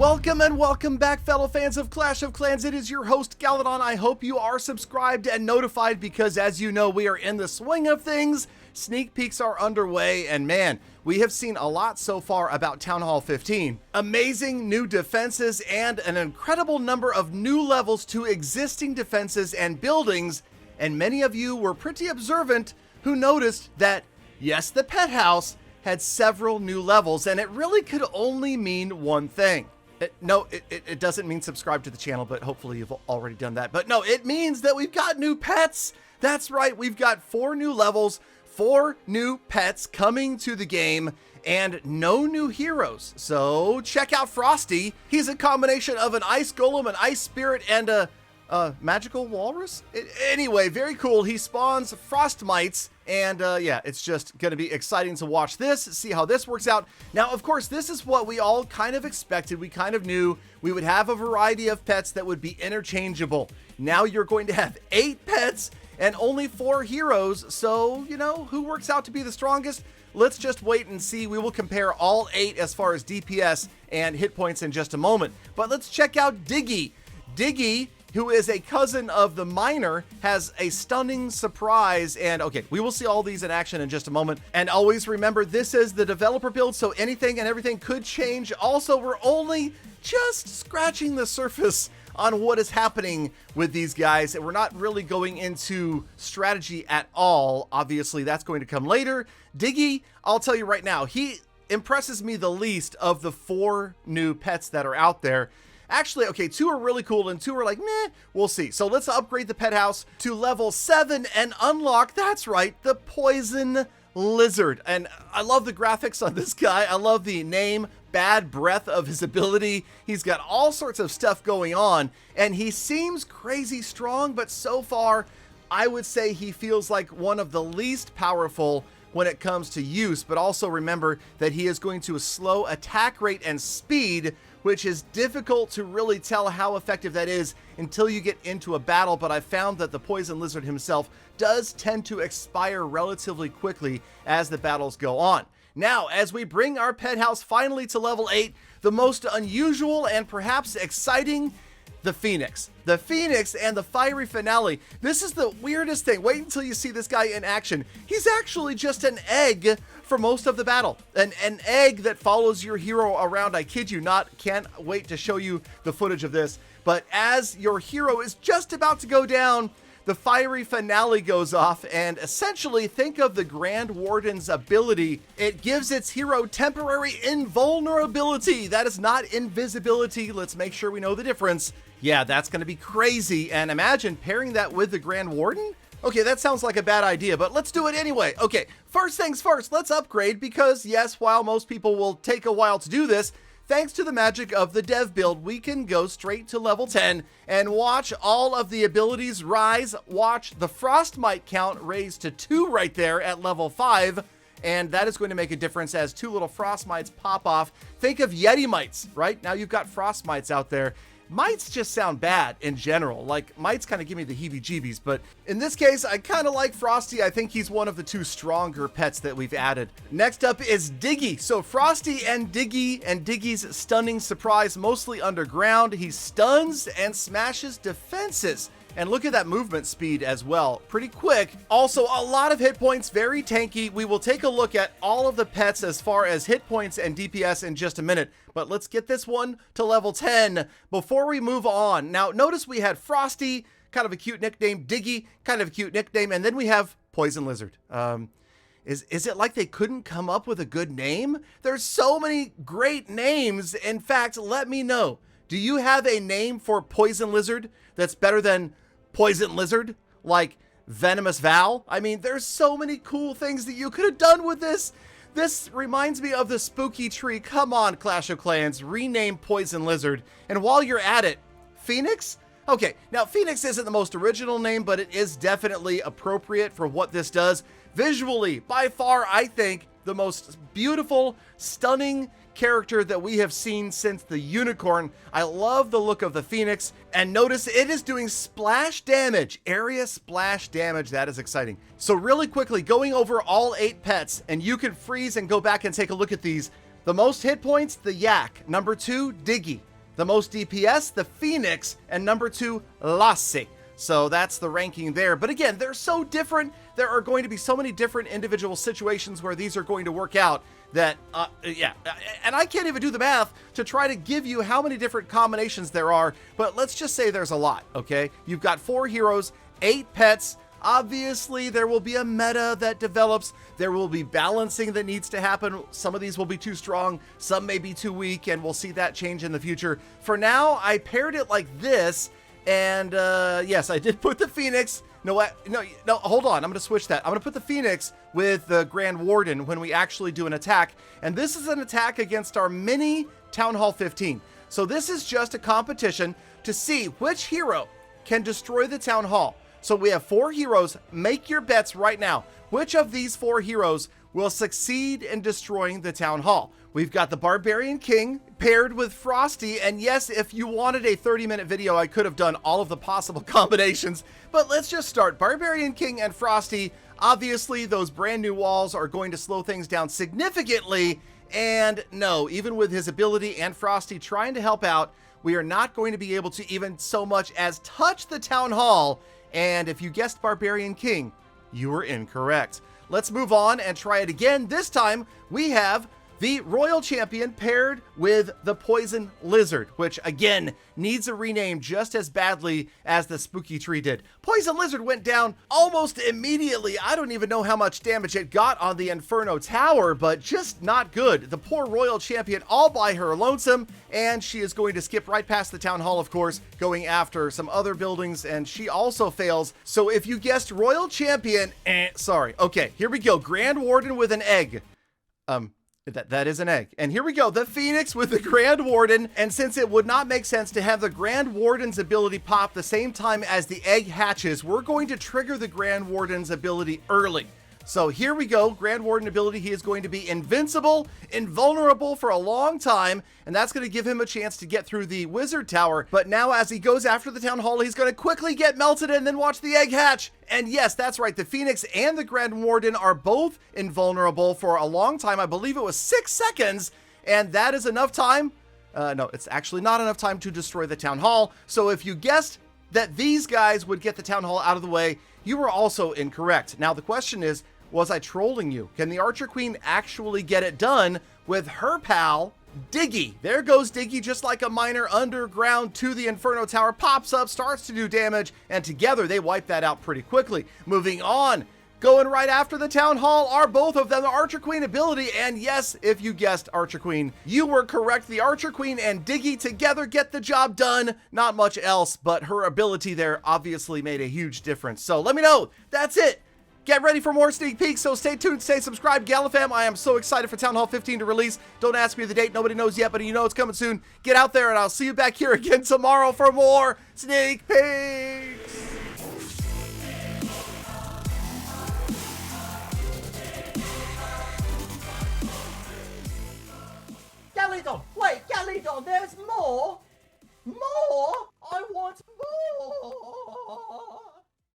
Welcome and welcome back, fellow fans of Clash of Clans. It is your host, Galadon. I hope you are subscribed and notified because, as you know, we are in the swing of things. Sneak peeks are underway, and man, we have seen a lot so far about Town Hall 15. Amazing new defenses and an incredible number of new levels to existing defenses and buildings, and many of you were pretty observant who noticed that, yes, the pet house had several new levels, and it really could only mean one thing. It doesn't mean subscribe to the channel, but hopefully you've already done that. But no, it means that we've got new pets. That's right, we've got 4 new levels, 4 new pets coming to the game, and no new heroes. So check out Frosty. He's a combination of an ice golem, an ice spirit, and a magical walrus? Anyway, very cool. He spawns frost mites, and yeah, it's just going to be exciting to watch this, see how this works out. Now, of course, this is what we all kind of expected. We kind of knew we would have a variety of pets that would be interchangeable. Now you're going to have 8 pets and only 4 heroes, so, you know, who works out to be the strongest? Let's just wait and see. We will compare all 8 as far as DPS and hit points in just a moment. But let's check out Diggy. Diggy, who is a cousin of the miner, has a stunning surprise. And okay, we will see all these in action in just a moment. And always remember, this is the developer build, so anything and everything could change. Also, we're only just scratching the surface on what is happening with these guys, and we're not really going into strategy at all. Obviously, that's going to come later. Diggy, I'll tell you right now, he impresses me the least of the 4 new pets that are out there. Actually, okay, 2 are really cool and 2 are like, meh, we'll see. So let's upgrade the pet house to level 7 and unlock, that's right, the poison lizard. And I love the graphics on this guy. I love the name, bad breath of his ability. He's got all sorts of stuff going on, and he seems crazy strong, but so far, I would say he feels like one of the least powerful when it comes to use. But also remember that he is going to a slow attack rate and speed, which is difficult to really tell how effective that is until you get into a battle. But I found that the poison lizard himself does tend to expire relatively quickly as the battles go on. Now, as we bring our pet house finally to level 8, the most unusual and perhaps exciting, the Phoenix. The Phoenix and the fiery finale. This is the weirdest thing. Wait until you see this guy in action. He's actually just an egg for most of the battle. An egg that follows your hero around. I kid you not. Can't wait to show you the footage of this. But as your hero is just about to go down, the fiery finale goes off, and essentially think of the Grand Warden's ability. It gives its hero temporary invulnerability. That is not invisibility. Let's make sure we know the difference. Yeah, that's going to be crazy. And imagine pairing that with the Grand Warden. Okay, that sounds like a bad idea, but let's do it anyway. Okay, first things first, let's upgrade because yes, while most people will take a while to do this, thanks to the magic of the dev build, we can go straight to level 10 and watch all of the abilities rise. Watch the frostmite count raise to 2 right there at level 5. And that is going to make a difference as 2 little frostmites pop off. Think of Yeti mites, right? Now you've got frostmites out there. Mites just sound bad in general. Like, mites kind of give me the heebie-jeebies, but in this case, I kind of like Frosty. I think he's one of the 2 stronger pets that we've added. Next up is Diggy. So Frosty and Diggy's stunning surprise, mostly underground. He stuns and smashes defenses. And look at that movement speed as well. Pretty quick. Also, a lot of hit points, very tanky. We will take a look at all of the pets as far as hit points and DPS in just a minute. But let's get this one to level 10 before we move on. Now, notice we had Frosty, kind of a cute nickname, Diggy, kind of a cute nickname, and then we have Poison Lizard. Is it like they couldn't come up with a good name? There's so many great names. In fact, let me know. Do you have a name for Poison Lizard that's better than Poison Lizard, like Venomous Val? I mean, there's so many cool things that you could have done with this. This reminds me of the spooky tree. Come on, Clash of Clans, rename Poison Lizard. And while you're at it, Phoenix? Okay, now Phoenix isn't the most original name, but it is definitely appropriate for what this does. Visually, by far, I think, the most beautiful, stunning character that we have seen since the unicorn. I love the look of the Phoenix, and notice it is doing splash damage, area splash damage. That is exciting. So really quickly, going over all 8 pets, and you can freeze and go back and take a look at these. The most hit points, the Yak. Number 2, Diggy. The most DPS, the Phoenix, and number 2, Lassie. So that's the ranking there. But again, they're so different. There are going to be so many different individual situations where these are going to work out that, yeah. And I can't even do the math to try to give you how many different combinations there are, but let's just say there's a lot, okay? You've got 4 heroes, 8 pets. Obviously, there will be a meta that develops. There will be balancing that needs to happen. Some of these will be too strong, some may be too weak, and we'll see that change in the future. For now, I paired it like this, and yes, I did put the Phoenix. No, hold on. I'm going to switch that. I'm going to put the Phoenix with the Grand Warden when we actually do an attack. And this is an attack against our mini Town Hall 15. So this is just a competition to see which hero can destroy the Town Hall. So we have 4 heroes. Make your bets right now. Which of these 4 heroes will succeed in destroying the Town Hall? We've got the Barbarian King paired with Frosty. And yes, if you wanted a 30-minute video, I could have done all of the possible combinations. But let's just start. Barbarian King and Frosty. Obviously, those brand new walls are going to slow things down significantly. And no, even with his ability and Frosty trying to help out, we are not going to be able to even so much as touch the Town Hall. And if you guessed Barbarian King, you were incorrect. Let's move on and try it again. This time, we have the Royal Champion paired with the Poison Lizard, which again needs a rename just as badly as the Spooky Tree did. Poison Lizard went down almost immediately. I don't even know how much damage it got on the Inferno Tower, but just not good. The poor Royal Champion all by her lonesome, and she is going to skip right past the Town Hall, of course, going after some other buildings, and she also fails. So if you guessed Royal Champion, sorry. Okay, here we go. Grand Warden with an egg. That is an egg. And here we go, the Phoenix with the Grand Warden. And since it would not make sense to have the Grand Warden's ability pop the same time as the egg hatches, we're going to trigger the Grand Warden's ability early. So here we go, Grand Warden ability. He is going to be invincible, invulnerable for a long time, and that's going to give him a chance to get through the Wizard Tower. But now as he goes after the Town Hall, he's going to quickly get melted and then watch the egg hatch. And yes, that's right, the Phoenix and the Grand Warden are both invulnerable for a long time. I believe it was 6 seconds, and that is enough time. No, it's actually not enough time to destroy the Town Hall. So if you guessed that these guys would get the Town Hall out of the way, you were also incorrect. Now the question is, was I trolling you? Can the Archer Queen actually get it done with her pal, Diggy? There goes Diggy, just like a miner underground to the Inferno Tower, pops up, starts to do damage, and together they wipe that out pretty quickly. Moving on, going right after the Town Hall are both of them, the Archer Queen ability, and yes, if you guessed Archer Queen, you were correct. The Archer Queen and Diggy together get the job done. Not much else, but her ability there obviously made a huge difference. So let me know. That's it. Get ready for more sneak peeks, so stay tuned, stay subscribed. Galafam, I am so excited for Town Hall 15 to release. Don't ask me the date, nobody knows yet, but you know it's coming soon. Get out there, and I'll see you back here again tomorrow for more sneak peeks.